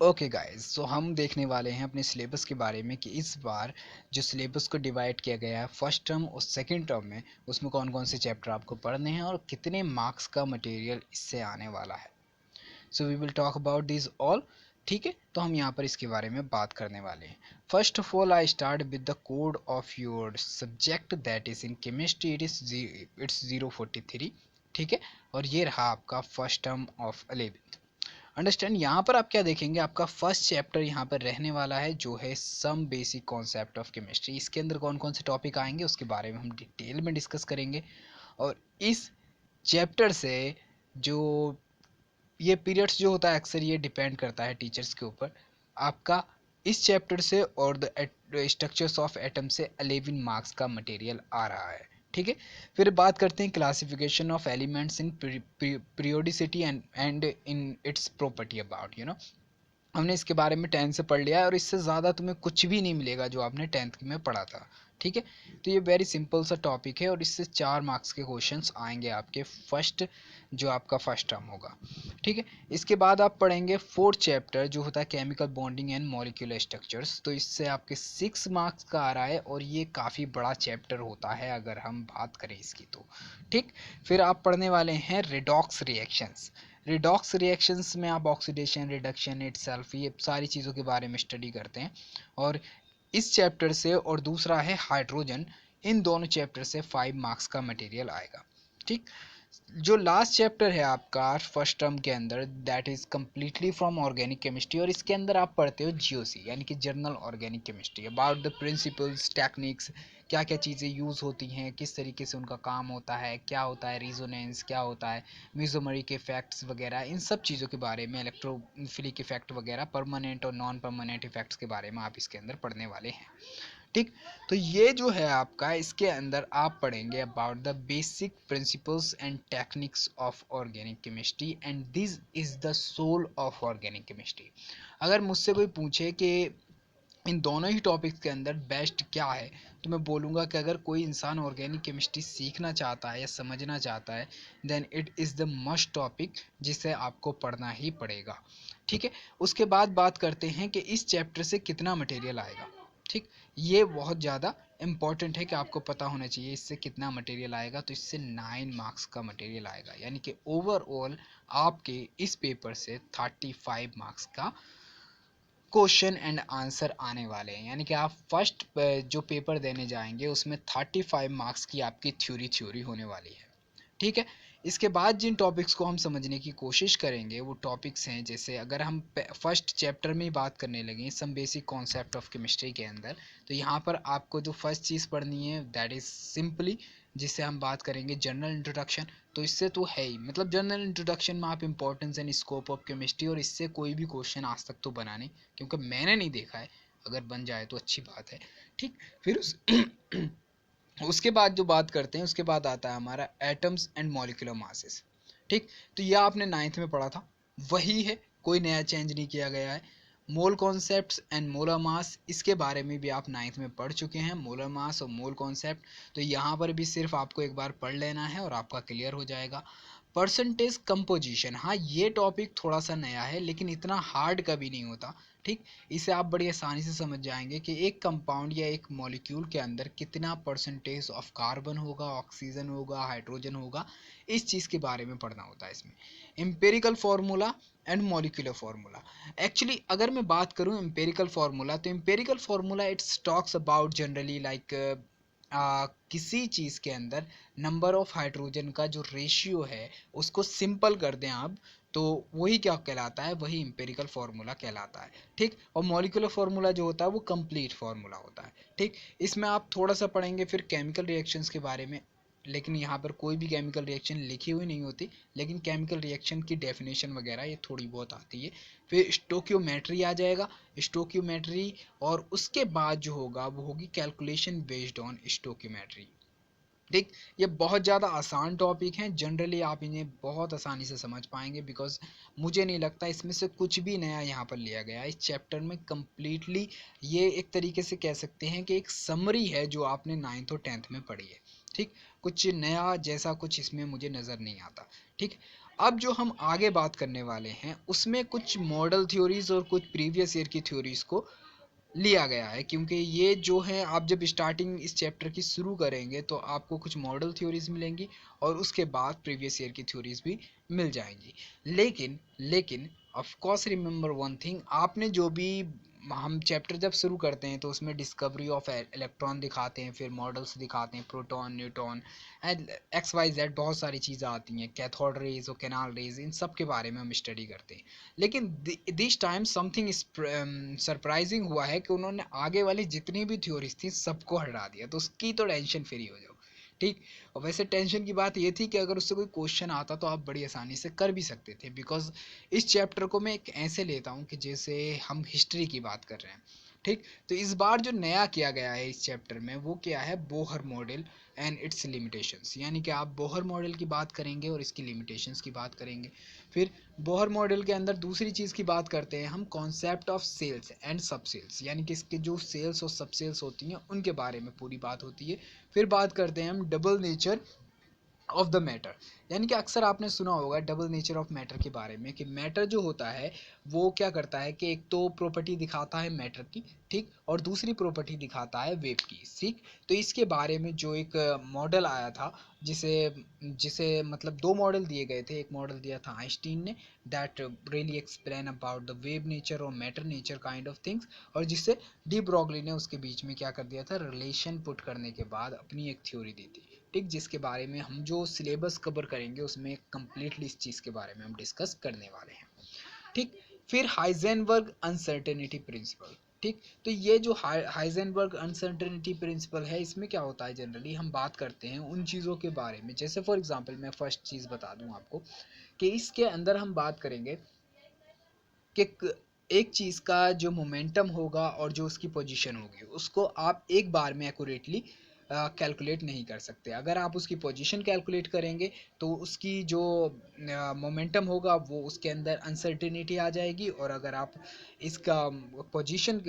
Okay guys, सो हम देखने वाले हैं अपने सिलेबस के बारे में कि इस बार जो सिलेबस को डिवाइड किया गया है फर्स्ट टर्म और सेकंड टर्म में, उसमें कौन कौन से चैप्टर आपको पढ़ने हैं और कितने मार्क्स का मटेरियल इससे आने वाला है। So we will talk about this all. ठीक है, तो हम यहाँ पर इसके बारे में बात करने वाले हैं। First of all I start with the code of your subject that is in chemistry. It's 043। ठीक है, और ये रहा आपका first term of 11th। Understand, यहाँ पर आप क्या देखेंगे, आपका फर्स्ट चैप्टर यहाँ पर रहने वाला है जो है some basic concept of chemistry. इसके अंदर कौन कौन से टॉपिक आएंगे उसके बारे में हम डिटेल में डिस्कस करेंगे। और इस चैप्टर से जो ये पीरियड्स जो होता है अक्सर ये डिपेंड करता है टीचर्स के ऊपर। आपका इस चैप्टर से और द स्ट्रक्चर्स ऑफ एटम से 11 मार्क्स का मटेरियल आ रहा है। ठीक है, फिर बात करते हैं classification of elements in periodicity and in its property about हमने इसके बारे में 10th से पढ़ लिया है और इससे ज़्यादा तुम्हें कुछ भी नहीं मिलेगा जो आपने 10th में पढ़ा था। ठीक है, तो ये वेरी सिंपल सा टॉपिक है और इससे 4 मार्क्स के क्वेश्चंस आएंगे आपके फर्स्ट, जो आपका फर्स्ट टर्म होगा। ठीक है, इसके बाद आप पढ़ेंगे फोर्थ चैप्टर जो होता है chemical bonding and molecular structures. तो इससे आपके 6 मार्क्स का आ रहा है और ये काफ़ी बड़ा चैप्टर होता है अगर हम बात करें इसकी तो। ठीक, फिर आप पढ़ने वाले हैं रिडॉक्स रिएक्शंस। रिडॉक्स रिएक्शंस में आप ऑक्सीडेशन, रिडक्शन, इटसेल्फ, ये सारी चीज़ों के बारे में स्टडी करते हैं। और इस चैप्टर से और दूसरा है हाइड्रोजन, इन दोनों चैप्टर से 5 मार्क्स का मटेरियल आएगा। ठीक, जो लास्ट चैप्टर है आपका फर्स्ट टर्म के अंदर that is completely from organic chemistry, और इसके अंदर आप पढ़ते हो जीओसी यानी कि journal organic chemistry, about the principles, techniques, क्या क्या चीज़ें यूज़ होती हैं, किस तरीके से उनका काम होता है, क्या होता है रिजोनेंस, क्या होता है मेसोमेरिक इफेक्ट्स वगैरह, इन सब चीज़ों के बारे में, इलेक्ट्रोफिलिक इफेक्ट वगैरह, परमानेंट और नॉन परमानेंट इफेक्ट्स के बारे में आप इसके अंदर पढ़ने वाले हैं। ठीक, तो ये जो है आपका, इसके अंदर आप पढ़ेंगे about the basic principles and techniques of organic chemistry and this is the soul of organic chemistry. अगर मुझसे कोई पूछे कि इन दोनों ही टॉपिक्स के अंदर बेस्ट क्या है, तो मैं बोलूँगा कि अगर कोई इंसान ऑर्गेनिक केमिस्ट्री सीखना चाहता है या समझना चाहता है, then it is the must topic जिसे आपको पढ़ना ही पड़ेगा। ठीक है, उसके बाद बात करते हैं कि इस चैप्टर से कितना मटेरियल आएगा। ठीक, ये बहुत ज़्यादा इम्पॉर्टेंट है कि आपको पता होना चाहिए इससे कितना मटेरियल आएगा। तो इससे 9 मार्क्स का मटेरियल आएगा, यानी कि ओवरऑल आपके इस पेपर से 35 मार्क्स का क्वेश्चन एंड आंसर आने वाले हैं। यानी कि आप फर्स्ट जो पेपर देने जाएंगे उसमें 35 मार्क्स की आपकी थ्योरी होने वाली है। ठीक है, इसके बाद जिन टॉपिक्स को हम समझने की कोशिश करेंगे वो टॉपिक्स हैं, जैसे अगर हम फर्स्ट चैप्टर में ही बात करने लगे some basic concept of chemistry के अंदर, तो यहाँ पर आपको जो फर्स्ट चीज़ पढ़नी है दैट इज़ सिंपली, जिससे हम बात करेंगे जनरल इंट्रोडक्शन। तो इससे तो है ही, मतलब जनरल इंट्रोडक्शन में आप importance and scope of chemistry, और इससे कोई भी क्वेश्चन आज तक तो बना नहीं, क्योंकि मैंने नहीं देखा है। अगर बन जाए तो अच्छी बात है। ठीक, फिर उस उसके बाद जो बात करते हैं उसके बाद आता है हमारा एटम्स एंड मॉलिक्यूलर मासेस। ठीक, तो यह आपने 9th में पढ़ा था, वही है, कोई नया चेंज नहीं किया गया है। मोल कॉन्सेप्ट्स एंड मोलर मास, इसके बारे में भी आप 9th में पढ़ चुके हैं, मोलर मास और मोल कॉन्सेप्ट। तो यहाँ पर भी सिर्फ आपको एक बार पढ़ लेना है और आपका क्लियर हो जाएगा। परसेंटेज कंपोजिशन, हाँ ये टॉपिक थोड़ा सा नया है लेकिन इतना हार्ड कभी नहीं होता। ठीक, इसे आप बड़ी आसानी से समझ जाएंगे कि एक कंपाउंड या एक मॉलिक्यूल के अंदर कितना परसेंटेज ऑफ कार्बन होगा, ऑक्सीजन होगा, हाइड्रोजन होगा, इस चीज़ के बारे में पढ़ना होता है इसमें। Empirical formula and molecular formula, actually अगर मैं बात करूं एम्पेरिकल फार्मूला, तो empirical formula it's talks about generally like किसी चीज़ के अंदर नंबर ऑफ हाइड्रोजन का जो रेशियो है उसको सिंपल कर दें आप, तो वही क्या कहलाता है, वही इम्पेरिकल फार्मूला कहलाता है। ठीक, और मॉलिक्यूलर फार्मूला जो होता है वो कंप्लीट फार्मूला होता है। ठीक, इसमें आप थोड़ा सा पढ़ेंगे फिर केमिकल रिएक्शंस के बारे में, लेकिन यहाँ पर कोई भी केमिकल रिएक्शन लिखी हुई नहीं होती, लेकिन केमिकल रिएक्शन की डेफिनेशन वगैरह ये थोड़ी बहुत आती है। फिर स्टोक्योमेट्री आ जाएगा, स्टोक्योमेट्री, और उसके बाद जो होगा वो होगी कैलकुलेशन बेस्ड ऑन स्टोक्योमेट्री। ठीक, ये बहुत ज़्यादा आसान टॉपिक हैं, जनरली आप इन्हें बहुत आसानी से समझ पाएंगे, बिकॉज मुझे नहीं लगता इसमें से कुछ भी नया यहाँ पर लिया गया है इस चैप्टर में। कम्प्लीटली ये एक तरीके से कह सकते हैं कि एक समरी है जो आपने 9th और 10th में पढ़ी है। ठीक, कुछ नया जैसा कुछ इसमें मुझे नज़र नहीं आता। ठीक, अब जो हम आगे बात करने वाले हैं उसमें कुछ मॉडल थ्योरीज और कुछ प्रीवियस ईयर की थ्योरीज को लिया गया है, क्योंकि ये जो है आप जब स्टार्टिंग इस चैप्टर की शुरू करेंगे तो आपको कुछ मॉडल थ्योरीज मिलेंगी और उसके बाद प्रीवियस ईयर की थ्योरीज भी मिल जाएंगी। लेकिन लेकिन of course remember one thing, आपने जो भी, हम चैप्टर जब शुरू करते हैं तो उसमें डिस्कवरी ऑफ इलेक्ट्रॉन दिखाते हैं, फिर मॉडल्स दिखाते हैं, proton, neutron and X Y Z, बहुत सारी चीज़ें आती हैं, कैथोड रेज और कैनाल रेज, इन सब के बारे में हम स्टडी करते हैं। लेकिन दिस टाइम समथिंग सरप्राइजिंग हुआ है कि उन्होंने आगे वाली जितनी भी थ्योरीज थी सबको हटा दिया, तो उसकी तो टेंशन फ्री हो जाओ। ठीक। और वैसे टेंशन की बात ये थी कि अगर उससे कोई क्वेश्चन आता तो आप बड़ी आसानी से कर भी सकते थे, बिकॉज इस चैप्टर को मैं एक ऐसे लेता हूँ कि जैसे हम हिस्ट्री की बात कर रहे हैं। ठीक। तो इस बार जो नया किया गया है इस चैप्टर में वो क्या है, Bohr model and it's limitations, यानी कि आप बोहर मॉडल की बात करेंगे और इसकी लिमिटेशंस की बात करेंगे। फिर बोहर मॉडल के अंदर दूसरी चीज़ की बात करते हैं हम, कॉन्सेप्ट ऑफ सेल्स एंड सब सेल्स, यानी कि इसके जो सेल्स और सब सेल्स होती हैं उनके बारे में पूरी बात होती है। फिर बात करते हैं हम double nature of the matter, यानी कि अक्सर आपने सुना होगा डबल नेचर ऑफ मैटर के बारे में कि मैटर जो होता है वो क्या करता है कि एक तो प्रॉपर्टी दिखाता है मैटर की, ठीक, और दूसरी प्रॉपर्टी दिखाता है वेव की, ठीक। तो इसके बारे में जो एक मॉडल आया था, जिसे जिसे मतलब दो मॉडल दिए गए थे, एक मॉडल दिया था आइंस्टीन ने, that really explain about the wave nature और matter nature kind of things, और जिससे डी ब्रॉगली ने उसके बीच में क्या कर दिया था, रिलेशन पुट करने के बाद अपनी एक थ्योरी दी थी। ठीक, जिसके बारे में हम जो सिलेबस कवर करेंगे उसमें कम्प्लीटली इस चीज़ के बारे में हम डिस्कस करने वाले हैं। ठीक। फिर हाइजेनबर्ग अनसर्टेनिटी प्रिंसिपल। ठीक। तो ये जो हाइजेनबर्ग अनसर्टेनिटी प्रिंसिपल है, इसमें क्या होता है, जनरली हम बात करते हैं उन चीज़ों के बारे में, जैसे फॉर एग्जांपल मैं फर्स्ट चीज़ बता दूं आपको कि इसके अंदर हम बात करेंगे कि एक चीज़ का जो मोमेंटम होगा और जो उसकी पोजीशन होगी उसको आप एक बार में एक्यूरेटली कैलकुलेट नहीं कर सकते। अगर आप उसकी पोजीशन कैलकुलेट करेंगे तो उसकी जो मोमेंटम होगा वो उसके अंदर अनसर्टेनिटी आ जाएगी, और अगर आप इसका पोजीशन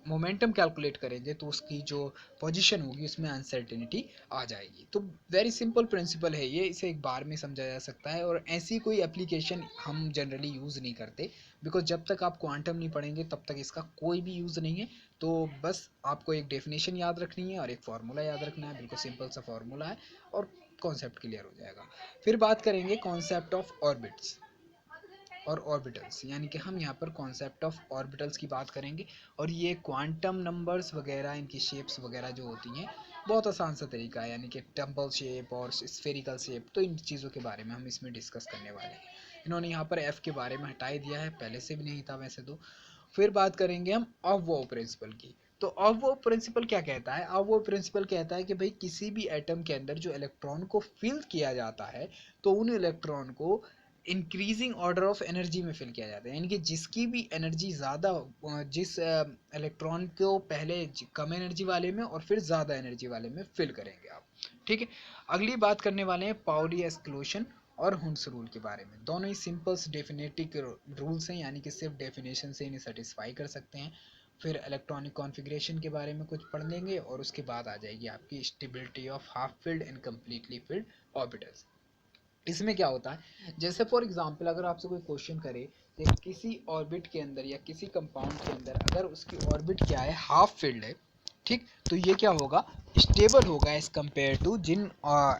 मोमेंटम कैलकुलेट करेंगे तो उसकी जो पोजीशन होगी उसमें अनसर्टेनिटी आ जाएगी। तो वेरी सिंपल प्रिंसिपल है ये, इसे एक बार में समझा जा सकता है, और ऐसी कोई एप्लीकेशन हम जनरली यूज़ नहीं करते, बिकॉज जब तक आप क्वांटम नहीं पढ़ेंगे तब तक इसका कोई भी यूज़ नहीं है। तो बस आपको एक डेफिनेशन याद रखनी है और एक फार्मूला याद रखना है, बिल्कुल सिंपल सा फार्मूला है और कॉन्सेप्ट क्लियर हो जाएगा। फिर बात करेंगे कॉन्सेप्ट ऑफ ऑर्बिट्स और ऑर्बिटल्स, यानी कि हम यहाँ पर कॉन्सेप्ट ऑफ ऑर्बिटल्स की बात करेंगे, और ये क्वांटम नंबर्स वगैरह, इनकी शेप्स वगैरह जो होती हैं, बहुत आसान सा तरीका है, यानी कि टेम्पल शेप और स्फेरिकल शेप, तो इन चीज़ों के बारे में हम इसमें डिस्कस करने वाले हैं। इन्होंने यहाँ पर एफ के बारे में हटा ही दिया है, पहले से भी नहीं था वैसे तो। फिर बात करेंगे हम ऑफ प्रिंसिपल की। तो ऑफ प्रिंसिपल क्या कहता है, ऑफ प्रिंसिपल कहता है कि भाई किसी भी एटम के अंदर जो इलेक्ट्रॉन को फिल किया जाता है तो उन इलेक्ट्रॉन को इंक्रीजिंग ऑर्डर ऑफ एनर्जी में फिल किया जाता है, यानी कि जिसकी भी एनर्जी ज़्यादा, जिस इलेक्ट्रॉन को पहले कम एनर्जी वाले में और फिर ज़्यादा एनर्जी वाले में फिल करेंगे आप। ठीक है। अगली बात करने वाले हैं पाउली एक्सक्लूशन और हुंस रूल के बारे में। दोनों ही सिंपल डेफिनेटिक रूल्स हैं, यानी कि सिर्फ डेफिनेशन से इन्हें सेटिस्फाई कर सकते हैं। फिर इलेक्ट्रॉनिक कॉन्फ़िगरेशन के बारे में कुछ पढ़ लेंगे और उसके बाद आ जाएगी आपकी stability of half filled and completely field orbitals. इसमें क्या होता है, जैसे फॉर एग्जांपल अगर आपसे कोई क्वेश्चन करे कि किसी ऑर्बिट के अंदर या किसी कंपाउंड के अंदर अगर उसकी ऑर्बिट क्या है, हाफ फील्ड है, ठीक, तो ये क्या होगा, स्टेबल होगा एज कंपेयर टू जिन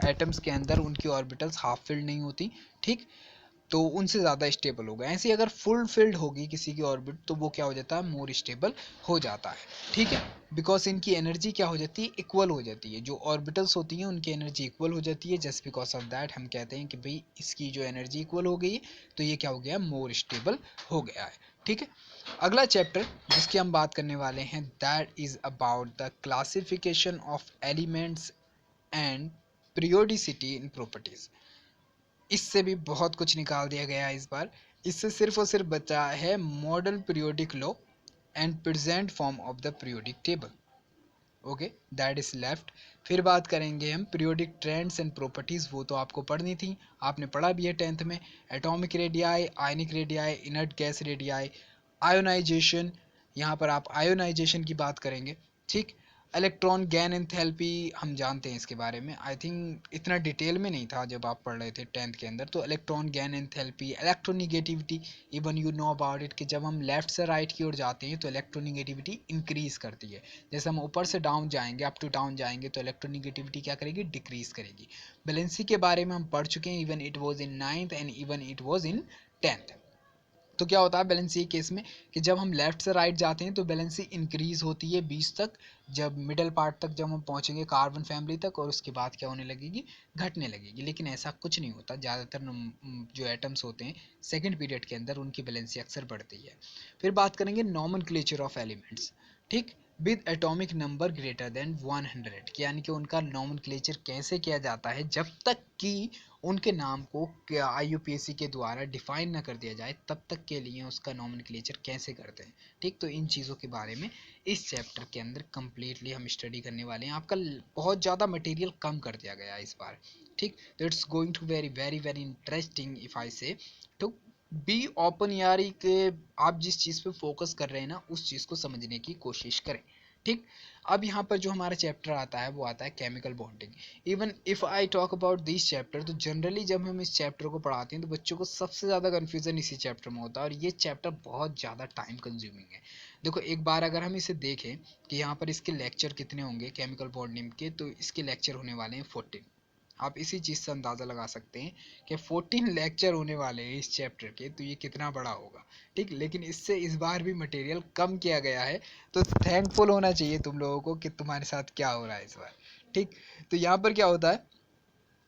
एटम्स के अंदर उनकी ऑर्बिटल्स हाफ फील्ड नहीं होती। ठीक। तो उनसे ज़्यादा स्टेबल होगा। ऐसे अगर फुल फिल्ड होगी किसी की ऑर्बिट तो वो क्या हो जाता है, मोर स्टेबल हो जाता है। ठीक है। बिकॉज इनकी एनर्जी क्या हो जाती है, इक्वल हो जाती है, जो ऑर्बिटल्स होती हैं उनकी एनर्जी इक्वल हो जाती है, जस्ट बिकॉज ऑफ दैट हम कहते हैं कि भाई इसकी जो एनर्जी इक्वल हो गई है तो ये क्या हो गया, मोर स्टेबल हो गया है। ठीक है। अगला चैप्टर जिसकी हम बात करने वाले हैं that is about the classification of elements and periodicity in properties. इससे भी बहुत कुछ निकाल दिया गया है इस बार। इससे सिर्फ और सिर्फ बचा है model periodic law and present form of the periodic table. Okay, that is left. फिर बात करेंगे हम पीरियोडिक ट्रेंड्स एंड प्रॉपर्टीज, वो तो आपको पढ़नी थी, आपने पढ़ा भी है 10th में। Atomic radii, ionic radii, inert gas radii, ionization, यहाँ पर आप आयोनाइजेशन की बात करेंगे। ठीक। इलेक्ट्रॉन गैन एंथैल्पी हम जानते हैं इसके बारे में, आई थिंक इतना डिटेल में नहीं था जब आप पढ़ रहे थे 10th के अंदर। तो electron gain enthalpy, electronegativity, even you know about it कि जब हम लेफ्ट से राइट की ओर जाते हैं तो इलेक्ट्रोनिगेटिविटी इंक्रीज करती है, जैसे हम ऊपर से डाउन जाएंगे, अप टू डाउन जाएंगे तो इलेक्ट्रोनिगेटिविटी क्या करेगी, डिक्रीज करेगी। बैलेंसी के बारे में हम पढ़ चुके हैं, even it was in 9th and even it was in 10th। तो क्या होता है बैलेंसी केस में कि जब हम लेफ्ट से राइट जाते हैं तो बैलेंसी इंक्रीज होती है 20 तक, जब मिडल पार्ट तक जब हम पहुंचेंगे कार्बन फैमिली तक, और उसके बाद क्या होने लगेगी, घटने लगेगी। लेकिन ऐसा कुछ नहीं होता, ज़्यादातर जो एटम्स होते हैं सेकेंड पीरियड के अंदर उनकी बैलेंसी अक्सर बढ़ती है। फिर बात करेंगे नॉमेनक्लेचर ऑफ एलिमेंट्स, ठीक, with atomic number greater than 100, यानी कि उनका नॉमेनक्लेचर कैसे किया जाता है, जब तक कि उनके नाम को IUPAC के द्वारा डिफाइन ना कर दिया जाए तब तक के लिए उसका नॉमेनक्लेचर कैसे करते हैं। ठीक, तो इन चीज़ों के बारे में इस चैप्टर के अंदर कम्प्लीटली हम स्टडी करने वाले हैं। आपका बहुत ज़्यादा मटेरियल कम कर दिया गया है इस बार। ठीक, तो it's going to very very very interesting if I say to be open, यारी के आप जिस चीज़ पे फोकस कर रहे हैं ना उस चीज़ को समझने की कोशिश करें। ठीक, अब यहाँ पर जो हमारा चैप्टर आता है वो आता है chemical bonding. Even if I talk about this chapter, तो जनरली जब हम इस चैप्टर को पढ़ाते हैं तो बच्चों को सबसे ज़्यादा कन्फ्यूज़न इसी चैप्टर में होता है, और ये चैप्टर बहुत ज़्यादा टाइम कंज्यूमिंग है। देखो एक बार अगर हम इसे देखें कि यहाँ पर इसके लेक्चर कितने होंगे केमिकल बॉन्डिंग के, तो इसके लेक्चर होने वाले हैं 14। आप इसी चीज़ से अंदाज़ा लगा सकते हैं कि 14 लेक्चर होने वाले हैं इस चैप्टर के, तो ये कितना बड़ा होगा। ठीक, लेकिन इससे इस बार भी मटेरियल कम किया गया है, तो थैंकफुल होना चाहिए तुम लोगों को कि तुम्हारे साथ क्या हो रहा है इस बार। ठीक, तो यहाँ पर क्या होता है,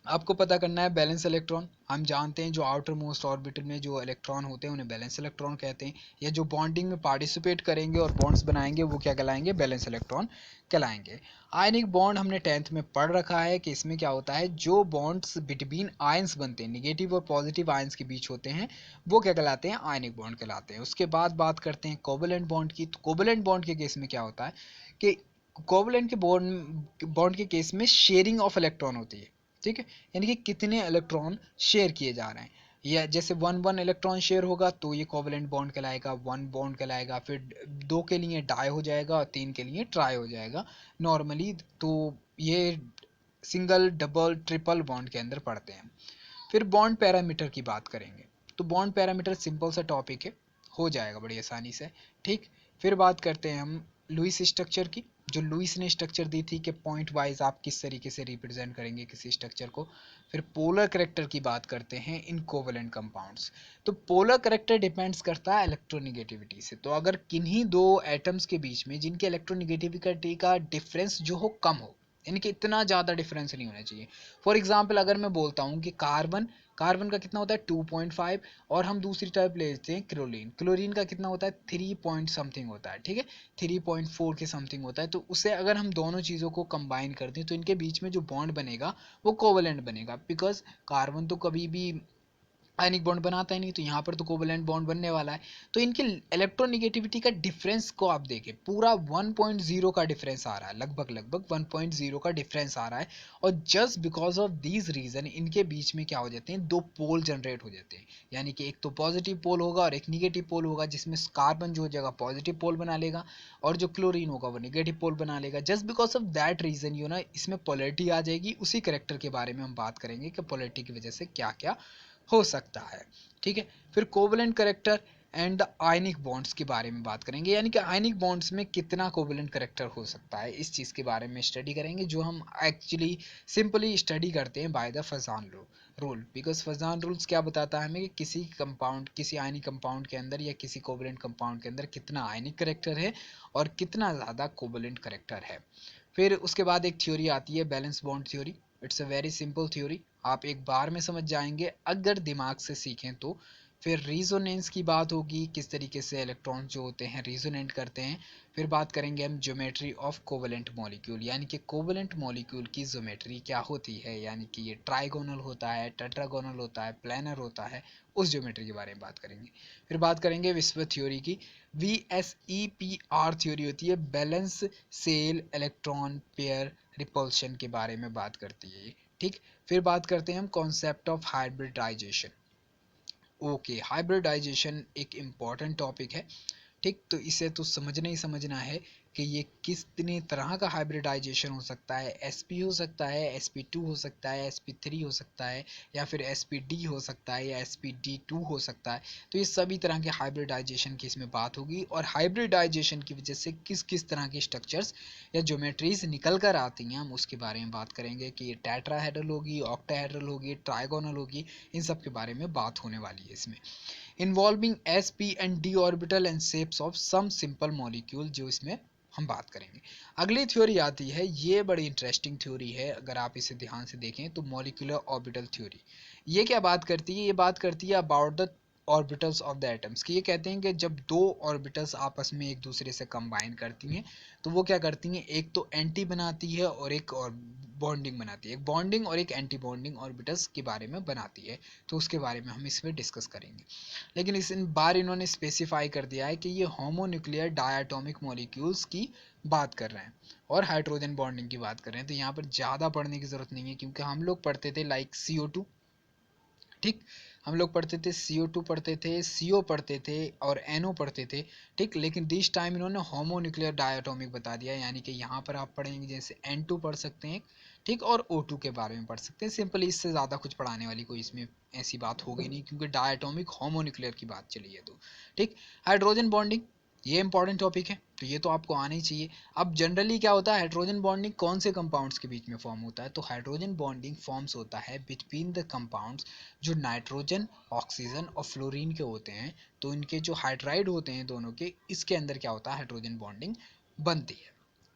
आपको पता करना है बैलेंस इलेक्ट्रॉन। हम जानते हैं जो आउटर मोस्ट ऑर्बिटल में जो इलेक्ट्रॉन होते हैं उन्हें बैलेंस इलेक्ट्रॉन कहते हैं, या जो बॉन्डिंग में पार्टिसिपेट करेंगे और बॉन्ड्स बनाएंगे वो क्या कहलाएंगे, बैलेंस इलेक्ट्रॉन कहलाएंगे। आयनिक बॉन्ड हमने 10th में पढ़ रखा है कि इसमें क्या होता है, जो बॉन्ड्स बिटवीन आयंस बनते हैं, निगेटिव और पॉजिटिव आयंस के बीच होते हैं, वो क्या कहलाते हैं, आयनिक बॉन्ड कहलाते हैं। उसके बाद बात करते हैं कोवलेंट बॉन्ड की। तो कोवलेंट बॉन्ड के केस में क्या होता है कि कोवलेंट के बॉन्ड के केस में शेयरिंग ऑफ इलेक्ट्रॉन होती है। ठीक है, यानी कि कितने इलेक्ट्रॉन शेयर किए जा रहे हैं, या जैसे 1 इलेक्ट्रॉन शेयर होगा तो ये कोवलेंट बॉन्ड कहलाएगा, 1 बॉन्ड कहलाएगा, फिर 2 के लिए डाई हो जाएगा और 3 के लिए ट्राई हो जाएगा नॉर्मली। तो ये सिंगल डबल ट्रिपल बॉन्ड के अंदर पढ़ते हैं। फिर बॉन्ड पैरामीटर की बात करेंगे, तो बॉन्ड पैरामीटर सिंपल सा टॉपिक है, हो जाएगा बड़ी आसानी से। ठीक, फिर बात करते हैं हम लुईस स्ट्रक्चर की, जो लुईस ने स्ट्रक्चर दी थी कि पॉइंट वाइज आप किस तरीके से रिप्रेजेंट करेंगे किसी स्ट्रक्चर को। फिर पोलर करेक्टर की बात करते हैं इन कोवेलेंट कंपाउंड्स। तो पोलर करेक्टर डिपेंड्स करता है इलेक्ट्रोनिगेटिविटी से। तो अगर किन्हीं दो एटम्स के बीच में जिनके इलेक्ट्रोनिगेटिविटी का डिफरेंस जो हो कम हो, यानी कि इतना ज़्यादा डिफरेंस नहीं होना चाहिए। फॉर एग्जाम्पल अगर मैं बोलता हूँ कि कार्बन, कार्बन का कितना होता है 2.5, और हम दूसरी टाइप ले लेते हैं क्लोरीन, क्लोरीन का कितना होता है 3 पॉइंट समथिंग होता है, ठीक है, 3.4 के समथिंग होता है। तो उसे अगर हम दोनों चीज़ों को कंबाइन कर दें तो इनके बीच में जो बॉन्ड बनेगा वो कोवलेंट बनेगा, बिकॉज कार्बन तो कभी भी आयनिक बॉन्ड बनाता ही नहीं, तो यहाँ पर तो कोवलेंट बॉन्ड बनने वाला है। तो इनकी इलेक्ट्रोनिगेटिविटी का डिफरेंस को आप देखें, पूरा 1.0 का डिफरेंस आ रहा है, लगभग लगभग 1.0 का डिफरेंस आ रहा है। और just because of these reason इनके बीच में क्या हो जाते हैं, दो पोल जनरेट हो जाते हैं, यानी कि एक तो पॉजिटिव पोल होगा और एक निगेटिव पोल होगा, जिसमें कार्बन जो जगह पॉजिटिव पोल बना लेगा और जो क्लोरीन होगा वो निगेटिव पोल बना लेगा। Just because of that reason you ना इसमें पोलैरिटी आ जाएगी। उसी करेक्टर के बारे में हम बात करेंगे कि पोलैरिटी की वजह से क्या क्या हो सकता है। ठीक है, फिर covalent character and the ionic bonds के बारे में बात करेंगे, यानी कि आयनिक बॉन्ड्स में कितना कोवलेंट करेक्टर हो सकता है, इस चीज़ के बारे में स्टडी करेंगे, जो हम एक्चुअली सिंपली स्टडी करते हैं by the Fajans rule. Because Fajans rules क्या बताता है हमें कि किसी कंपाउंड, किसी आयनिक कंपाउंड के अंदर या किसी कोवलेंट कंपाउंड के अंदर कितना आयनिक करेक्टर है और कितना ज़्यादा कोवलेंट करेक्टर है। फिर उसके बाद एक थ्योरी आती है valence bond theory. It's a very simple theory, आप एक बार में समझ जाएंगे अगर दिमाग से सीखें तो। फिर रिजोनेंस की बात होगी, किस तरीके से इलेक्ट्रॉन जो होते हैं रिजोनेट करते हैं। फिर बात करेंगे हम ज्योमेट्री ऑफ कोवेलेंट मॉलिक्यूल, यानी कि कोवेलेंट मॉलिक्यूल की ज्योमेट्री क्या होती है, यानी कि ये ट्राइगोनल होता है, टेट्रागोनल होता है, प्लानर होता है, उस ज्योमेट्री के बारे में बात करेंगे। फिर बात करेंगे विस्पर थ्योरी की। VSEPR थ्योरी होती है balance cell electron pair repulsion के बारे में बात करती है। ठीक, फिर बात करते हैं हम concept of hybridization. Okay, hybridization एक इम्पॉर्टेंट टॉपिक है। ठीक, तो इसे तो समझना ही समझना है कि ये कितने तरह का हाइब्रिडाइजेशन हो सकता है। sp हो सकता है, sp2 हो सकता है, sp3 हो सकता है, या फिर spd हो सकता है, या spd2 हो सकता है। तो ये सभी तरह के हाइब्रिडाइजेशन की इसमें बात होगी, और हाइब्रिडाइजेशन की वजह से किस किस तरह के स्ट्रक्चर्स या ज्योमेट्रीज निकल कर आती हैं, हम उसके बारे में बात करेंगे कि ये टेट्राहेड्रल होगी, ऑक्टाहेड्रल होगी, ट्राइगोनल होगी, इन सब के बारे में बात होने वाली है इसमें। Involving S P and D orbital and shapes of some simple molecule, जो इसमें हम बात करेंगे। अगली थ्योरी आती है, ये बड़ी इंटरेस्टिंग थ्योरी है, अगर आप इसे ध्यान से देखें तो मॉलिक्यूलर ऑर्बिटल थ्योरी। ये क्या बात करती है? ये बात करती है about the orbitals of the atoms, कि ये कहते हैं कि जब दो ऑर्बिटल्स आपस में एक दूसरे से कंबाइन करती हैं तो वो क्या करती हैं, एक तो एंटी बनाती है और एक और बॉन्डिंग बनाती है, एक बॉन्डिंग और एक एंटी बॉन्डिंग ऑर्बिटल्स के बारे में बनाती है। तो उसके बारे में हम इसमें डिस्कस करेंगे। लेकिन इस बार इन्होंने स्पेसिफाई कर दिया है कि ये होमोन्यूक्लियर डायटोमिक मॉलिक्यूल्स की बात कर रहे हैं और हाइड्रोजन बॉन्डिंग की बात कर रहे हैं। तो यहाँ पर ज़्यादा पढ़ने की ज़रूरत नहीं है, क्योंकि हम लोग पढ़ते थे लाइक CO2, ठीक, हम लोग पढ़ते थे CO2 पढ़ते थे, CO पढ़ते थे और NO पढ़ते थे, ठीक। लेकिन दिस टाइम इन्होंने होमोन्यूक्लियर डायटोमिक बता दिया, यानी कि यहाँ पर आप पढ़ेंगे जैसे N2 पढ़ सकते हैं, ठीक, और O2 के बारे में पढ़ सकते हैं। सिंपली इससे ज़्यादा कुछ पढ़ाने वाली कोई इसमें ऐसी बात होगी नहीं, क्योंकि डायटोमिक होमोन्यूक्लियर की बात चली है। तो ठीक, हाइड्रोजन बॉन्डिंग ये इंपॉर्टेंट टॉपिक है, तो ये तो आपको आना ही चाहिए। अब जनरली क्या होता है, हाइड्रोजन बॉन्डिंग कौन से कंपाउंड्स के बीच में फॉर्म होता है? तो हाइड्रोजन बॉन्डिंग फॉर्म्स होता है बिटवीन द कंपाउंड्स जो नाइट्रोजन, ऑक्सीजन और फ्लोरीन के होते हैं। तो इनके जो हाइड्राइड होते हैं दोनों के, इसके अंदर क्या होता है, हाइड्रोजन बॉन्डिंग बनती है,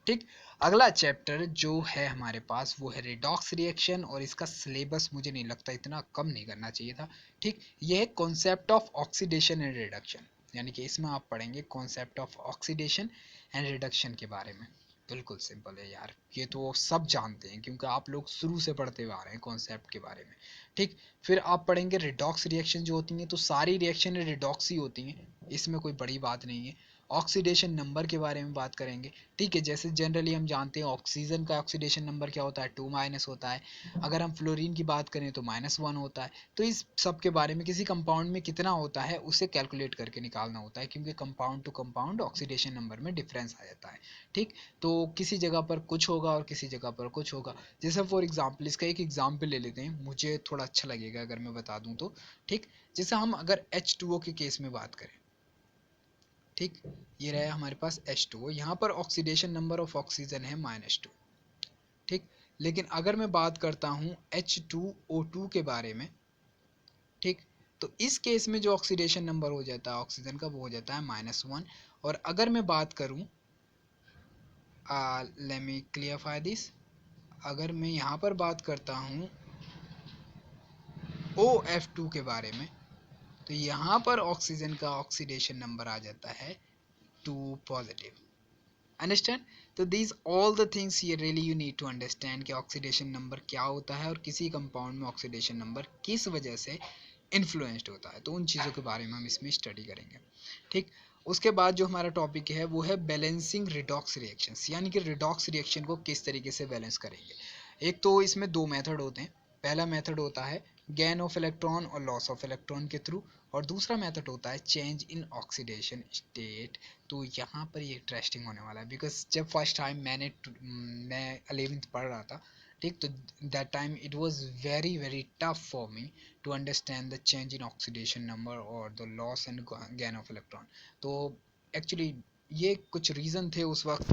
ठीक। अगला चैप्टर जो है हमारे पास वो है रिडॉक्स रिएक्शन, और इसका सिलेबस मुझे नहीं लगता इतना कम नहीं करना चाहिए था, ठीक। ये है concept of oxidation and reduction, यानी कि इसमें आप पढ़ेंगे concept of oxidation and reduction के बारे में। बिल्कुल सिंपल है यार, ये तो सब जानते हैं क्योंकि आप लोग शुरू से पढ़ते हुए आ रहे हैं कॉन्सेप्ट के बारे में, ठीक। फिर आप पढ़ेंगे रिडॉक्स रिएक्शन जो होती हैं, तो सारी रिएक्शन रिडॉक्स ही होती हैं, इसमें कोई बड़ी बात नहीं है। ऑक्सीडेशन नंबर के बारे में बात करेंगे, ठीक है। जैसे जनरली हम जानते हैं ऑक्सीजन का ऑक्सीडेशन नंबर क्या होता है, 2- होता है। अगर हम फ्लोरीन की बात करें तो -1 होता है। तो इस सब के बारे में, किसी कंपाउंड में कितना होता है उसे कैलकुलेट करके निकालना होता है, क्योंकि compound to compound oxidation number में डिफरेंस आ जाता है, ठीक। तो किसी जगह पर कुछ होगा और किसी जगह पर कुछ होगा। जैसे फॉर एग्जाम्पल, इसका एक एग्जाम्पल ले लेते हैं, मुझे थोड़ा अच्छा लगेगा अगर मैं बता दूं तो, ठीक। जैसे हम अगर H2O के केस में बात करें, ठीक, ये रहा हमारे पास H2O, यहाँ पर ऑक्सीडेशन नंबर ऑफ ऑक्सीजन है -2, ठीक। लेकिन अगर मैं बात करता हूँ H2O2 के बारे में, ठीक, तो इस केस में जो ऑक्सीडेशन नंबर हो जाता है ऑक्सीजन का वो हो जाता है -1। और अगर मैं बात करूँ, लेट मी क्लियरफाई दिस, अगर मैं यहाँ पर बात करता हूँ OF2 के बारे में, तो यहाँ पर ऑक्सीजन का ऑक्सीडेशन नंबर आ जाता है 2 अंडरस्टैंड। तो दीज ऑल द थिंग्स ये really you need to understand कि ऑक्सीडेशन नंबर क्या होता है और किसी कंपाउंड में ऑक्सीडेशन नंबर किस वजह से इन्फ्लुएंस्ड होता है। तो उन चीज़ों के बारे में हम इसमें स्टडी करेंगे, ठीक। उसके बाद जो हमारा टॉपिक है वो है बैलेंसिंग रिडॉक्स रिएक्शंस, यानी कि रिडॉक्स रिएक्शन को किस तरीके से बैलेंस करेंगे। एक तो इसमें दो मेथड होते हैं। पहला मेथड होता है गेन ऑफ इलेक्ट्रॉन और लॉस ऑफ इलेक्ट्रॉन के थ्रू, और दूसरा मेथड होता है चेंज इन ऑक्सीडेशन स्टेट। तो यहाँ पर ये इंटरेस्टिंग होने वाला है, बिकॉज जब फर्स्ट टाइम मैं 11th पढ़ रहा था, ठीक, तो that time it was very very tough for me to understand the change in oxidation number और the loss and gain of electron. तो एक्चुअली ये कुछ रीज़न थे उस वक्त,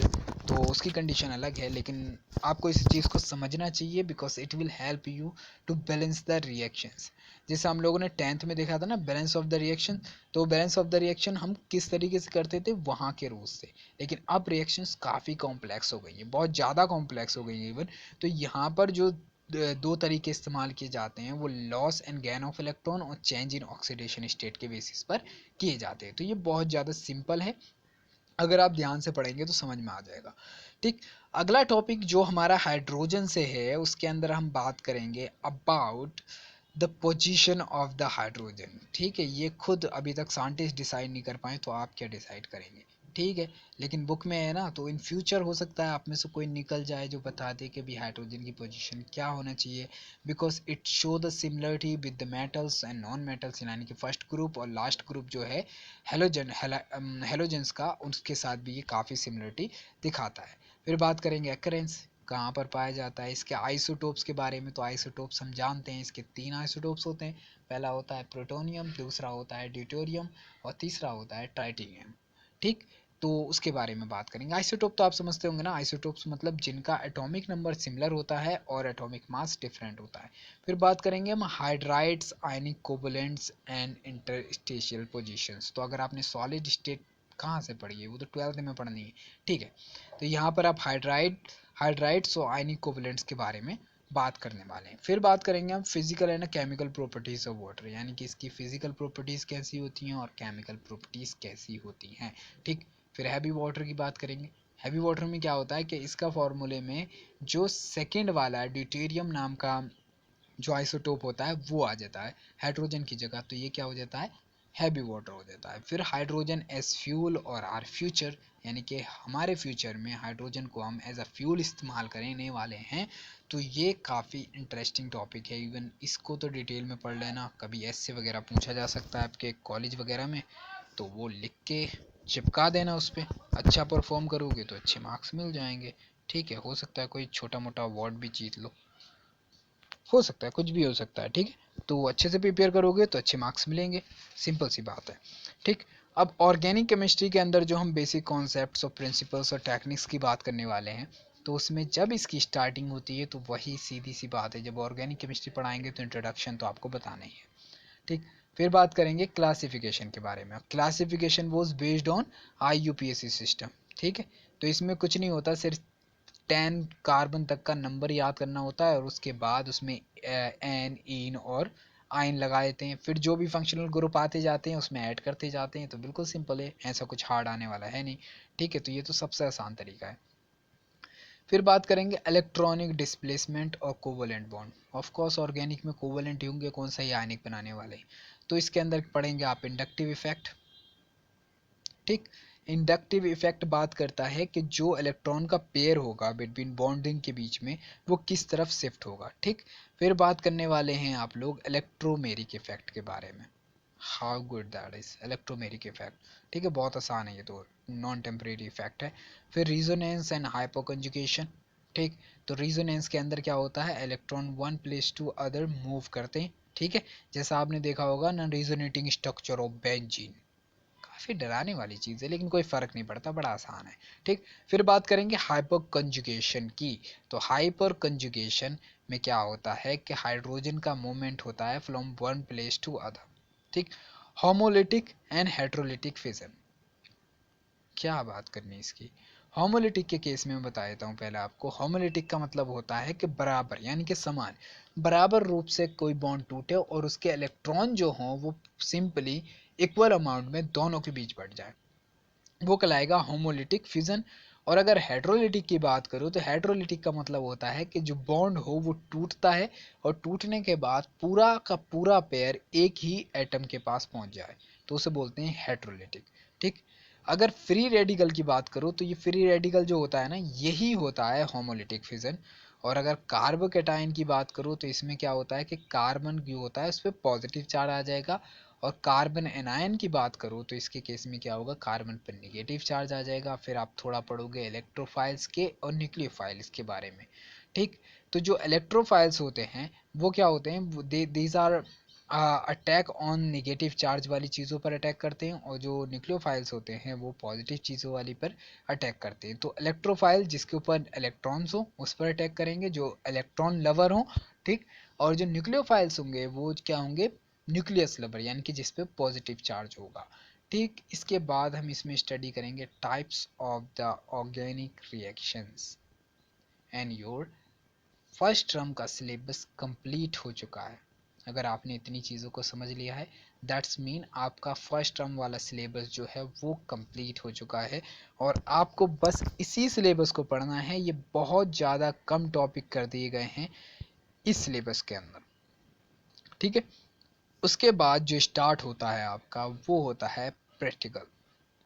तो उसकी कंडीशन अलग है, लेकिन आपको इस चीज़ को समझना चाहिए because it will help you to balance the reactions. जैसे हम लोगों ने 10th में देखा था ना बैलेंस ऑफ द रिएक्शन, तो बैलेंस ऑफ द रिएक्शन हम किस तरीके से करते थे वहाँ के रूल्स से। लेकिन अब रिएक्शंस काफ़ी कॉम्प्लेक्स हो गई हैं, बहुत ज़्यादा कॉम्प्लेक्स हो गई हैं इवन। तो यहाँ पर जो दो तरीके इस्तेमाल किए जाते हैं वो loss and gain of electron और चेंज इन ऑक्सीडेशन स्टेट के बेसिस पर किए जाते हैं। तो ये बहुत ज़्यादा सिंपल है, अगर आप ध्यान से पढ़ेंगे तो समझ में आ जाएगा, ठीक। अगला टॉपिक जो हमारा हाइड्रोजन से है उसके अंदर हम बात करेंगे about the position of the hydrogen, ठीक है। ये खुद अभी तक साइंटिस्ट डिसाइड नहीं कर पाए, तो आप क्या डिसाइड करेंगे, ठीक है, लेकिन बुक में है ना, तो इन फ्यूचर हो सकता है आप में से कोई निकल जाए जो बता दे कि भी हाइड्रोजन की पोजीशन क्या होना चाहिए, because it show the similarity with the metals and non metals, यानी कि फर्स्ट ग्रुप और लास्ट ग्रुप जो है हेलोजेंस का, उसके साथ भी ये काफ़ी सिमिलरिटी दिखाता है। फिर बात करेंगे एक्रेंस, कहाँ पर पाया जाता है, इसके आइसोटोप्स के बारे में। तो आइसोटोप्स हम जानते हैं, इसके 3 आइसोटोप्स होते हैं। पहला होता है प्लूटोनियम, दूसरा होता है ड्यूटेरियम और तीसरा होता है ट्राइटिनियम। ठीक, तो उसके बारे में बात करेंगे। आइसोटोप तो आप समझते होंगे ना, आइसोटोप्स मतलब जिनका एटॉमिक नंबर सिमिलर होता है और एटॉमिक मास डिफरेंट होता है। फिर बात करेंगे हम hydrides, ionic covalents and interstitial positions. तो अगर आपने सॉलिड स्टेट कहाँ से पढ़ी है, वो तो 12th में पढ़नी है, ठीक है। तो यहाँ पर आप हाइड्राइड्स और आयनिक कोवलेंट्स के बारे में बात करने वाले हैं। फिर बात करेंगे हम physical and chemical properties of water, यानी कि इसकी फिजिकल प्रॉपर्टीज कैसी होती हैं और केमिकल प्रॉपर्टीज कैसी होती हैं, ठीक। फिर हैवी वाटर की बात करेंगे। हैवी वाटर में क्या होता है कि इसका फॉर्मूले में जो सेकेंड वाला ड्यूटेरियम नाम का जो आइसोटोप होता है वो आ जाता है हाइड्रोजन की जगह, तो ये क्या हो जाता है, हैवी वाटर हो जाता है। फिर हाइड्रोजन एज फ्यूल और आर फ्यूचर, यानी कि हमारे फ्यूचर में हाइड्रोजन को हम एज अ फ्यूल इस्तेमाल करने वाले हैं। तो ये काफ़ी इंटरेस्टिंग टॉपिक है, इवन इसको तो डिटेल में पढ़ लेना, कभी ऐसे वगैरह पूछा जा सकता है आपके कॉलेज वगैरह में, तो वो लिख के चिपका देना उस पर। अच्छा परफॉर्म करोगे तो अच्छे मार्क्स मिल जाएंगे, ठीक है। हो सकता है कोई छोटा मोटा अवार्ड भी जीत लो, हो सकता है, कुछ भी हो सकता है, ठीक है। तो अच्छे से प्रिपेयर करोगे तो अच्छे मार्क्स मिलेंगे, सिंपल सी बात है, ठीक। अब ऑर्गेनिक केमिस्ट्री के अंदर जो हम बेसिक कॉन्सेप्ट्स और प्रिंसिपल्स और टेक्निक्स की बात करने वाले हैं, तो उसमें जब इसकी स्टार्टिंग होती है तो वही सीधी सी बात है, जब ऑर्गेनिक केमिस्ट्री पढ़ाएंगे तो इंट्रोडक्शन तो आपको बताना ही है, ठीक। फिर बात करेंगे क्लासिफिकेशन के बारे में। Classification was based on IUPAC system, ठीक है। तो इसमें कुछ नहीं होता, सिर्फ 10 कार्बन तक का नंबर याद करना होता है और उसके बाद उसमें एन, इन और आइन लगा देते हैं। फिर जो भी फंक्शनल ग्रुप आते जाते हैं उसमें ऐड करते जाते हैं। तो बिल्कुल सिंपल है, ऐसा कुछ हार्ड आने वाला है नहीं, ठीक है। तो ये तो सबसे आसान तरीका है। फिर बात करेंगे इलेक्ट्रॉनिक डिस्प्लेसमेंट और covalent bond. Of course organic में कोवलेंट ही होंगे, कौन सा ही आयनिक बनाने वाले। तो इसके अंदर पढ़ेंगे आप इंडक्टिव इफेक्ट, ठीक। इंडक्टिव इफेक्ट बात करता है कि जो इलेक्ट्रॉन का पेयर होगा बिटवीन बॉन्डिंग के बीच में वो किस तरफ शिफ्ट होगा, ठीक। फिर बात करने वाले हैं आप लोग इलेक्ट्रोमेरिक इफेक्ट के बारे में। How good that is electromeric effect, ठीक है, बहुत आसान है, ये तो नॉन टेम्परेरी इफेक्ट है। फिर रिजोनेंस एंड हाइपोकंजुगेशन, ठीक। तो रिजोनेंस के अंदर क्या होता है, electron one place to other move करते हैं, ठीक है। जैसा आपने देखा होगा ना, रिजोनेटिंग स्ट्रक्चर ऑफ बेंजीन, काफ़ी डराने वाली चीज़ है लेकिन कोई फ़र्क नहीं पड़ता, बड़ा आसान है, ठीक। फिर बात करेंगे हाइपर कंजुगेशन की। तो हाइपर कंजुगेशन में क्या होता है कि हाइड्रोजन का मूवमेंट होता है from one place to other, ठीक। होमोलिटिक एंड हेट्रोलिटिक फिजन, क्या बात करनी है इसकी। होमोलिटिक के केस में मैं बता देता हूँ पहले आपको। होमोलिटिक का मतलब होता है कि बराबर, यानी कि समान, बराबर रूप से कोई बॉन्ड टूटे और उसके इलेक्ट्रॉन जो हों वो सिंपली इक्वल अमाउंट में दोनों के बीच बढ़ जाए, वो कहलाएगा होमोलिटिक फिजन। और अगर हेड्रोलिटिक की बात करूँ तो हेड्रोलिटिक का मतलब होता है कि जो बॉन्ड हो वो टूटता है और टूटने के बाद पूरा का पूरा पेयर एक ही एटम के पास पहुंच जाए, तो उसे बोलते हैं हेड्रोलिटिक, ठीक। अगर फ्री रेडिकल की बात करूँ तो ये फ्री रेडिकल जो होता है ना, यही होता है होमोलिटिक फिजन। और अगर कार्बोकेटाइन की बात करूँ तो इसमें क्या होता है कि कार्बन जो होता है उस पर पॉजिटिव चार्ज आ जाएगा, और कार्बन एनायन की बात करूँ तो इसके केस में क्या होगा, कार्बन पर निगेटिव चार्ज आ जाएगा। फिर आप थोड़ा पढ़ोगे इलेक्ट्रोफाइल्स के और न्यूक्लियोफाइल्स के बारे में, ठीक। तो जो इलेक्ट्रोफाइल्स होते हैं वो क्या होते हैं, these are attack on negative charge वाली चीज़ों पर अटैक करते हैं, और जो न्यूक्लियोफाइल्स होते हैं वो पॉजिटिव चीज़ों वाली पर अटैक करते हैं। तो इलेक्ट्रोफाइल जिसके ऊपर इलेक्ट्रॉन्स हो उस पर अटैक करेंगे, जो इलेक्ट्रॉन लवर हो, ठीक। और जो न्यूक्लियोफाइल्स होंगे वो क्या होंगे, न्यूक्लियस लवर, यानी कि जिस पे पॉजिटिव चार्ज होगा, ठीक। इसके बाद हम इसमें स्टडी करेंगे types of the organic reactions and your first term का सिलेबस कंप्लीट हो चुका है। अगर आपने इतनी चीज़ों को समझ लिया है, दैट्स मीन आपका फर्स्ट टर्म वाला सिलेबस जो है वो कंप्लीट हो चुका है, और आपको बस इसी सिलेबस को पढ़ना है। ये बहुत ज़्यादा कम टॉपिक कर दिए गए हैं इस सिलेबस के अंदर, ठीक है। उसके बाद जो स्टार्ट होता है आपका वो होता है प्रैक्टिकल,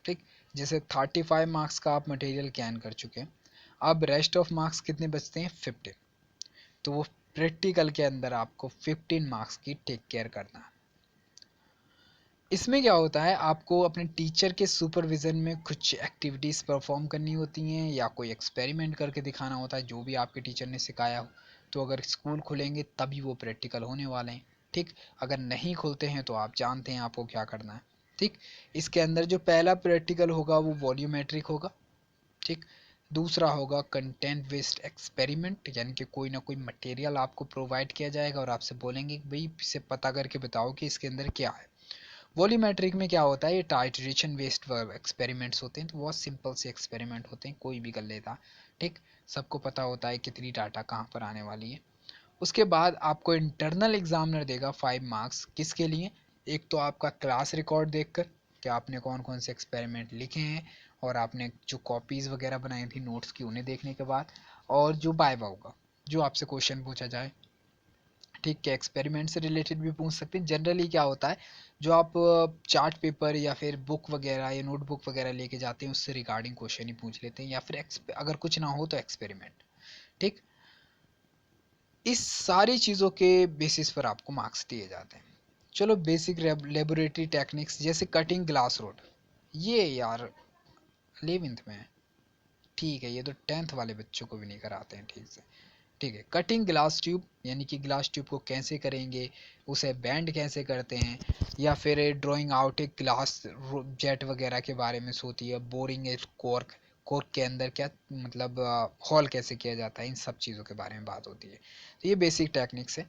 ठीक। जैसे 35 मार्क्स का आप मटेरियल कैन कर चुके हैं, अब रेस्ट ऑफ मार्क्स कितने बचते हैं? 15। तो वो प्रैक्टिकल के अंदर आपको 15 मार्क्स की टेक केयर करना है। इसमें क्या होता है, आपको अपने टीचर के सुपरविज़न में कुछ एक्टिविटीज़ परफॉर्म करनी होती हैं या कोई एक्सपेरिमेंट करके दिखाना होता है जो भी आपके टीचर ने सिखाया हो। तो अगर स्कूल खुलेंगे तभी वो प्रैक्टिकल होने वाले हैं, ठीक। अगर नहीं खुलते हैं तो आप जानते हैं आपको क्या करना है, ठीक। इसके अंदर जो पहला प्रैक्टिकल होगा वो वॉल्यूमेट्रिक होगा, ठीक। दूसरा होगा कंटेंट बेस्ड एक्सपेरिमेंट, यानी कि कोई ना कोई मटेरियल आपको प्रोवाइड किया जाएगा और आपसे बोलेंगे कि भाई इसे पता करके बताओ कि इसके अंदर क्या है। वॉल्यूमेट्रिक में क्या होता है, ये टाइट्रेशन बेस्ड एक्सपेरिमेंट्स होते हैं, तो बहुत सिंपल से एक्सपेरिमेंट होते हैं, कोई भी कर लेता है, ठीक। सबको पता होता है कितनी डाटा कहाँ पर आने वाली है। उसके बाद आपको इंटरनल एग्जामिनर देगा 5 मार्क्स, किसके लिए? एक तो आपका क्लास रिकॉर्ड देखकर कि आपने कौन कौन से एक्सपेरिमेंट लिखे हैं और आपने जो कॉपीज़ वगैरह बनाई थी नोट्स की उन्हें देखने के बाद, और जो वाइवा होगा जो आपसे क्वेश्चन पूछा जाए, ठीक है। एक्सपेरिमेंट से रिलेटेड भी पूछ सकते हैं। जनरली क्या होता है, जो आप चार्ट पेपर या फिर बुक वगैरह या नोटबुक वगैरह लेके जाते हैं उससे रिगार्डिंग क्वेश्चन ही पूछ लेते हैं, या फिर अगर कुछ ना हो तो एक्सपेरिमेंट, ठीक। इस सारी चीज़ों के बेसिस पर आपको मार्क्स दिए जाते हैं। चलो बेसिक लेबोरेटरी टेक्निक्स जैसे कटिंग ग्लास रोड, ये यार 11th में है, ठीक है। ये तो 10th वाले बच्चों को भी नहीं कराते हैं ठीक से, ठीक है। कटिंग ग्लास ट्यूब, यानी कि ग्लास ट्यूब को कैसे करेंगे, उसे बैंड कैसे करते हैं, या फिर ड्राइंग आउट एक ग्लास जेट वगैरह के बारे में सोती है, बोरिंग ए कॉर्क, कॉर्क के अंदर क्या मतलब हॉल कैसे किया जाता है, इन सब चीज़ों के बारे में बात होती है। तो ये बेसिक टेक्निक्स है,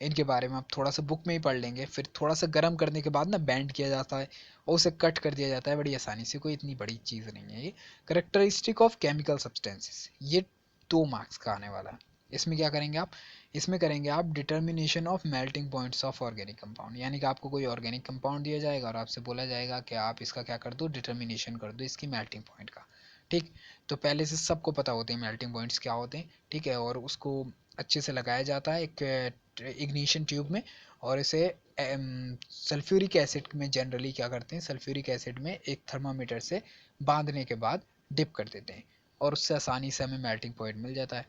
इनके बारे में आप थोड़ा सा बुक में ही पढ़ लेंगे। फिर थोड़ा सा गर्म करने के बाद ना बैंड किया जाता है और उसे कट कर दिया जाता है बड़ी आसानी से, कोई इतनी बड़ी चीज़ नहीं है ये। करेक्टरिस्टिक ऑफ केमिकल सब्सटेंसेस, ये 2 मार्क्स का आने वाला है। इसमें क्या करेंगे आप, इसमें करेंगे आप determination of melting points of organic compound, यानी कि आपको कोई ऑर्गेनिक कंपाउंड दिया जाएगा और आपसे बोला जाएगा कि आप इसका क्या कर दो, डिटर्मिनेशन कर दो इसकी मेल्टिंग पॉइंट का, ठीक। तो पहले से सबको पता होते हैं मेल्टिंग पॉइंट्स क्या होते हैं, ठीक है। और उसको अच्छे से लगाया जाता है एक इग्निशन ट्यूब में, और इसे सल्फ्यूरिक एसिड में जनरली क्या करते हैं, सल्फ्यूरिक एसिड में एक थर्मामीटर से बांधने के बाद डिप कर देते हैं और उससे आसानी से हमें मेल्टिंग पॉइंट मिल जाता है।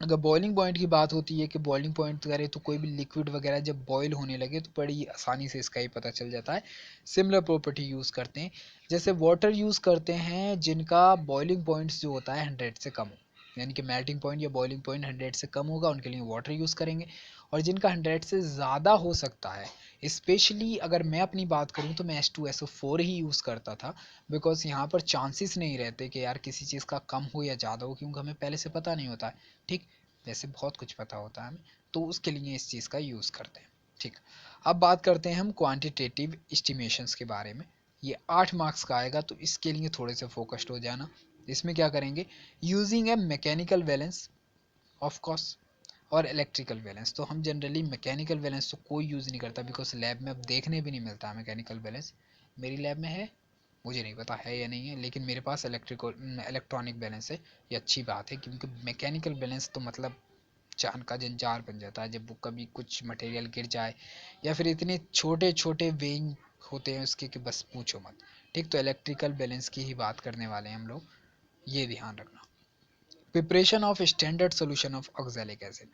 अगर बॉइलिंग पॉइंट की बात होती है कि बॉइलिंग पॉइंट करें तो कोई भी लिक्विड वगैरह जब बॉयल होने लगे तो बड़ी आसानी से इसका ही पता चल जाता है। सिमिलर प्रॉपर्टी यूज़ करते हैं, जैसे वाटर यूज़ करते हैं जिनका बॉइलिंग पॉइंट्स जो होता है 100 से कम हो, यानी कि मेल्टिंग पॉइंट या बॉइलिंग पॉइंट 100 से कम होगा उनके लिए वाटर यूज़ करेंगे। और जिनका 100 से ज़्यादा हो सकता है, स्पेशली अगर मैं अपनी बात करूँ तो मैं H2SO4 ही यूज़ करता था, बिकॉज यहाँ पर चांसेस नहीं रहते कि यार किसी चीज़ का कम हो या ज़्यादा हो, क्योंकि हमें पहले से पता नहीं होता है, ठीक। वैसे बहुत कुछ पता होता है हमें, तो उसके लिए इस चीज़ का यूज़ करते हैं, ठीक। अब बात करते हैं हम क्वांटिटेटिव एस्टिमेशंस के बारे में। ये 8 मार्क्स का आएगा, तो इसके लिए थोड़े से फोकस्ड हो जाना। इसमें क्या करेंगे, using A mechanical balance of course और इलेक्ट्रिकल बैलेंस। तो हम जनरली मैकेनिकल बैलेंस तो कोई यूज़ नहीं करता, बिकॉज लैब में अब देखने भी नहीं मिलता मैकेनिकल बैलेंस। मेरी लैब में है, मुझे नहीं पता है या नहीं है, लेकिन मेरे पास इलेक्ट्रॉनिक बैलेंस है। ये अच्छी बात है, क्योंकि मैकेनिकल बैलेंस तो मतलब जान का जंजार बन जाता है जब वो कभी कुछ मटेरियल गिर जाए, या फिर इतने छोटे छोटे वेइंग होते हैं उसके कि बस पूछो मत, ठीक। तो इलेक्ट्रिकल बैलेंस की ही बात करने वाले हैं हम लोग, ये ध्यान रखना। Preparation of standard solution of oxalic acid,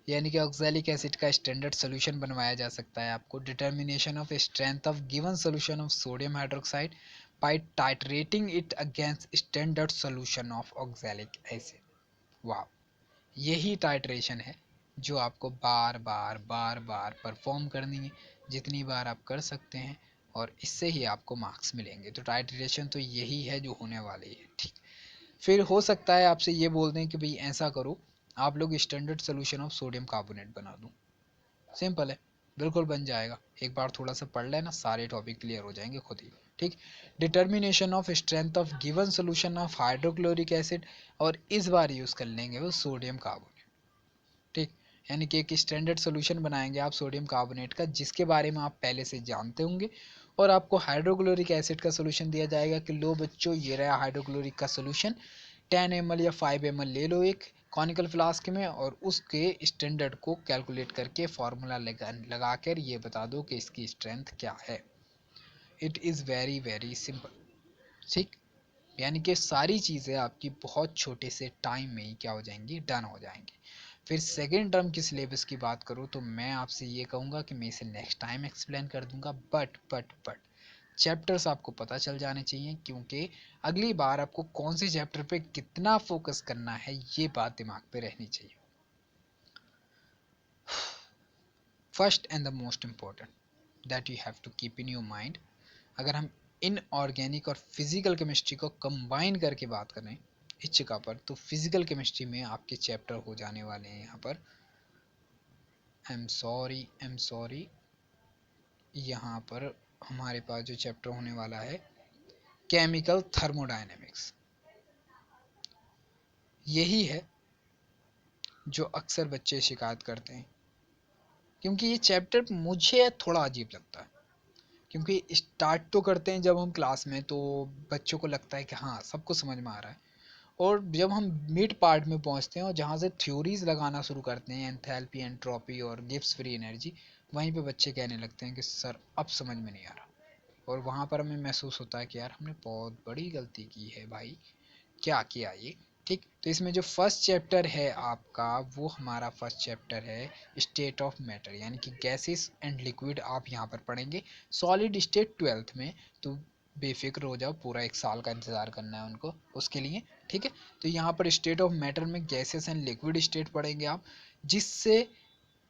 यानी कि ऑक्सैलिक एसिड का स्टैंडर्ड सोल्यूशन बनवाया जा सकता है आपको। Determination of strength of given solution of sodium hydroxide by titrating it against standard solution of oxalic acid. वाह, यही टाइट्रेशन है जो आपको बार बार बार बार परफॉर्म करनी है, जितनी बार आप कर सकते हैं, और इससे ही आपको मार्क्स मिलेंगे। तो टाइट्रेशन तो यही है जो होने वाली है, ठीक। फिर हो सकता है आपसे ये बोल दें कि भाई ऐसा करो, आप लोग standard solution of sodium carbonate बना दो। सिंपल है, बिल्कुल बन जाएगा। एक बार थोड़ा सा पढ़ लेना, सारे टॉपिक क्लियर हो जाएंगे खुद ही, ठीक। Determination of strength of given solution of hydrochloric acid, और इस बार यूज़ कर लेंगे वो सोडियम कार्बोनेट, ठीक। यानी कि एक स्टैंडर्ड सोल्यूशन बनाएंगे आप सोडियम कार्बोनेट का, जिसके बारे में आप पहले से जानते होंगे, और आपको हाइड्रोक्लोरिक एसिड का सोल्यूशन दिया जाएगा कि लो बच्चों ये रहा हाइड्रोक्लोरिक का सोल्यूशन, 10 ml या 5 ml ले लो एक कॉनिकल फ्लास्क में, और उसके स्टैंडर्ड को कैलकुलेट करके फार्मूला लगा कर ये बता दो कि इसकी स्ट्रेंथ क्या है। It is very very simple. ठीक, यानी कि सारी चीज़ें आपकी बहुत छोटे से टाइम में ही क्या हो जाएंगी, डन हो जाएंगी। फिर सेकेंड टर्म की सिलेबस की बात करूँ तो मैं आपसे ये कहूँगा कि मैं इसे नेक्स्ट टाइम एक्सप्लेन कर दूंगा, बट चैप्टर्स आपको पता चल जाने चाहिए, क्योंकि अगली बार आपको कौन से चैप्टर पे कितना फोकस करना है ये बात दिमाग पे रहनी चाहिए। First and the most important that you have to keep in your mind, अगर हम इनऑर्गेनिक और फिजिकल केमिस्ट्री को कंबाइन करके बात करें इस जगह पर, तो फिजिकल केमिस्ट्री में आपके चैप्टर हो जाने वाले हैं यहाँ पर, आई एम सॉरी, यहाँ पर हमारे पास जो चैप्टर होने वाला है केमिकल थर्मोडायनेमिक्स, यही है जो अक्सर बच्चे शिकायत करते हैं, क्योंकि ये चैप्टर मुझे थोड़ा अजीब लगता है। क्योंकि स्टार्ट तो करते हैं जब हम क्लास में, तो बच्चों को लगता है कि हाँ सब कुछ समझ में आ रहा है, और जब हम मिड पार्ट में पहुंचते हैं और जहाँ से थ्योरीज लगाना शुरू करते हैं, एंथैल्पी, एंट्रोपी और गिब्स फ्री एनर्जी, वहीं पे बच्चे कहने लगते हैं कि सर अब समझ में नहीं आ रहा। और वहाँ पर हमें महसूस होता है कि यार हमने बहुत बड़ी गलती की है भाई, क्या किया ये। ठीक, तो इसमें जो फर्स्ट चैप्टर है आपका, वो हमारा फर्स्ट चैप्टर है स्टेट ऑफ मैटर, यानी कि गैसेस एंड लिक्विड आप यहाँ पर पढ़ेंगे। सॉलिड स्टेट ट्वेल्थ में, तो बेफिक्र हो जाओ, पूरा एक साल का इंतज़ार करना है उनको उसके लिए। ठीक है, तो यहाँ पर स्टेट ऑफ मैटर में गैसेस एंड लिक्विड स्टेट पढ़ेंगे आप, जिससे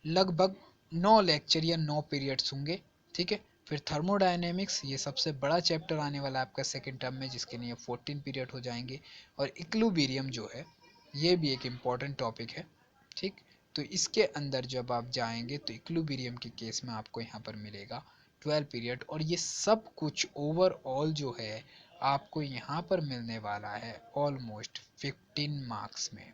लगभग 9 लेक्चर या 9 पीरियड्स होंगे। ठीक है, फिर थर्मोडायनेमिक्स, ये सबसे बड़ा चैप्टर आने वाला है आपका सेकेंड टर्म में, जिसके लिए 14 पीरियड हो जाएंगे। और इक्लुबेरियम जो है, ये भी एक इम्पॉर्टेंट टॉपिक है। ठीक, तो इसके अंदर जब आप जाएंगे तो इक्लुबेरियम के केस में आपको यहाँ पर मिलेगा 12 पीरियड, और ये सब कुछ ओवरऑल जो है आपको यहाँ पर मिलने वाला है ऑलमोस्ट 15 मार्क्स में।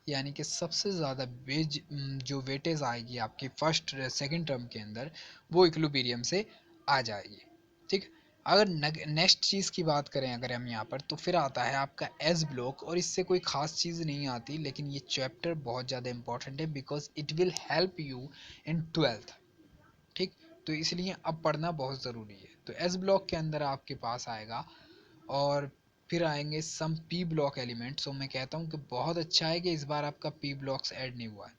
यानी कि सबसे ज़्यादा वेज जो वेटेज आएगी आपकी फर्स्ट सेकंड टर्म के अंदर, वो इक्लुबेरियम से आ जाएगी। ठीक, अगर नेक्स्ट चीज़ की बात करें अगर हम यहाँ पर, तो फिर आता है आपका एस ब्लॉक, और इससे कोई ख़ास चीज़ नहीं आती, लेकिन ये चैप्टर बहुत ज़्यादा इंपॉर्टेंट है because it will help you in twelfth. ठीक, तो इसलिए अब पढ़ना बहुत ज़रूरी है। तो एस ब्लॉक के अंदर आपके पास आएगा, और फिर आएंगे सम पी ब्लॉक एलिमेंट्स। तो मैं कहता हूँ कि बहुत अच्छा है कि इस बार आपका पी ब्लॉक्स ऐड नहीं हुआ है।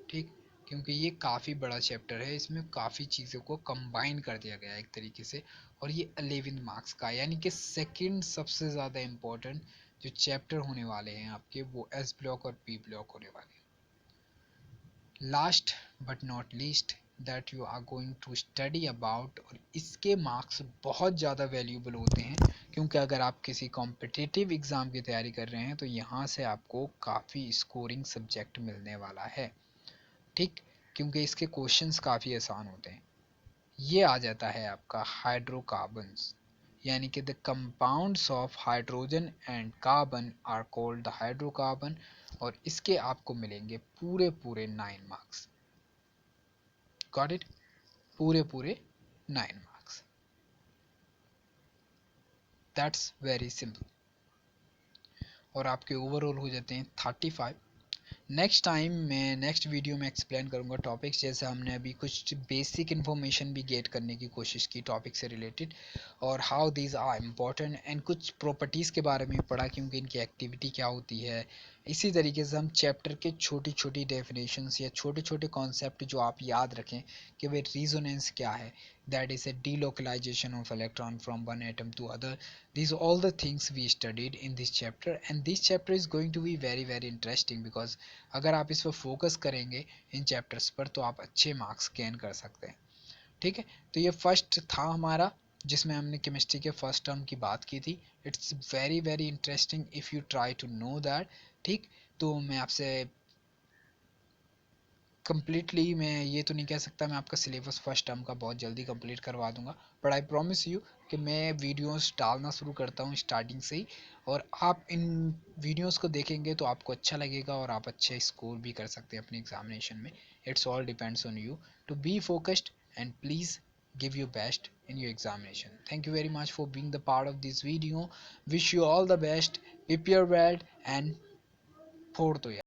ठीक, क्योंकि ये काफ़ी बड़ा चैप्टर है, इसमें काफ़ी चीज़ों को कंबाइन कर दिया गया है एक तरीके से, और ये 11 मार्क्स का, यानी कि सेकंड सबसे ज़्यादा इम्पोर्टेंट जो चैप्टर होने वाले हैं आपके, वो एस ब्लॉक और पी ब्लॉक होने वाले हैं। Last but not least that you are going to study about, और इसके मार्क्स बहुत ज़्यादा वैल्यूबल होते हैं, क्योंकि अगर आप किसी कॉम्पिटिटिव एग्ज़ाम की तैयारी कर रहे हैं तो यहाँ से आपको काफ़ी स्कोरिंग सब्जेक्ट मिलने वाला है। ठीक, क्योंकि इसके क्वेश्चंस काफ़ी आसान होते हैं। ये आ जाता है आपका हाइड्रोकार्बन्स, यानी कि the compounds of hydrogen and carbon are called the hydrocarbon, और इसके आपको मिलेंगे पूरे पूरे 9 मार्क्स। गॉट इट, पूरे पूरे 9 मार्क्स, दैट्स वेरी सिंपल, और आपके ओवरऑल हो जाते हैं 35। नेक्स्ट टाइम मैं नेक्स्ट वीडियो में एक्सप्लेन करूंगा टॉपिक्स, जैसे हमने अभी कुछ बेसिक इन्फॉर्मेशन भी गेट करने की कोशिश की टॉपिक से रिलेटेड, और how these are important, and कुछ प्रॉपर्टीज़ के बारे में पढ़ा कि इनकी एक्टिविटी क्या होती है। इसी तरीके से हम चैप्टर के छोटी छोटी डेफिनेशंस या छोटे छोटे कॉन्सेप्ट जो आप याद रखें कि वे रीजोनेंस क्या है, that is a delocalization of electron from one atom to other. These are all the things we studied in this chapter, and this chapter is going to be very very interesting because अगर आप इस पर focus करेंगे इन chapters पर, तो आप अच्छे marks gain कर सकते हैं। ठीक है, तो ये फर्स्ट था हमारा, जिसमें हमने केमिस्ट्री के फर्स्ट टर्म की बात की थी। It's very very interesting if you try to know that. ठीक, तो मैं आपसे कम्प्लीटली मैं ये तो नहीं कह सकता मैं आपका सिलेबस फर्स्ट टर्म का बहुत जल्दी कंप्लीट करवा दूंगा, बट आई प्रॉमिस यू कि मैं वीडियोस डालना शुरू करता हूँ स्टार्टिंग से ही, और आप इन वीडियोस को देखेंगे तो आपको अच्छा लगेगा और आप अच्छे स्कोर भी कर सकते हैं अपने एग्जामिनेशन में। It's all depends on you to be focused and please give your best in your examination. Thank you very much for being the part of this video. Wish you all the best. Prepare well and for to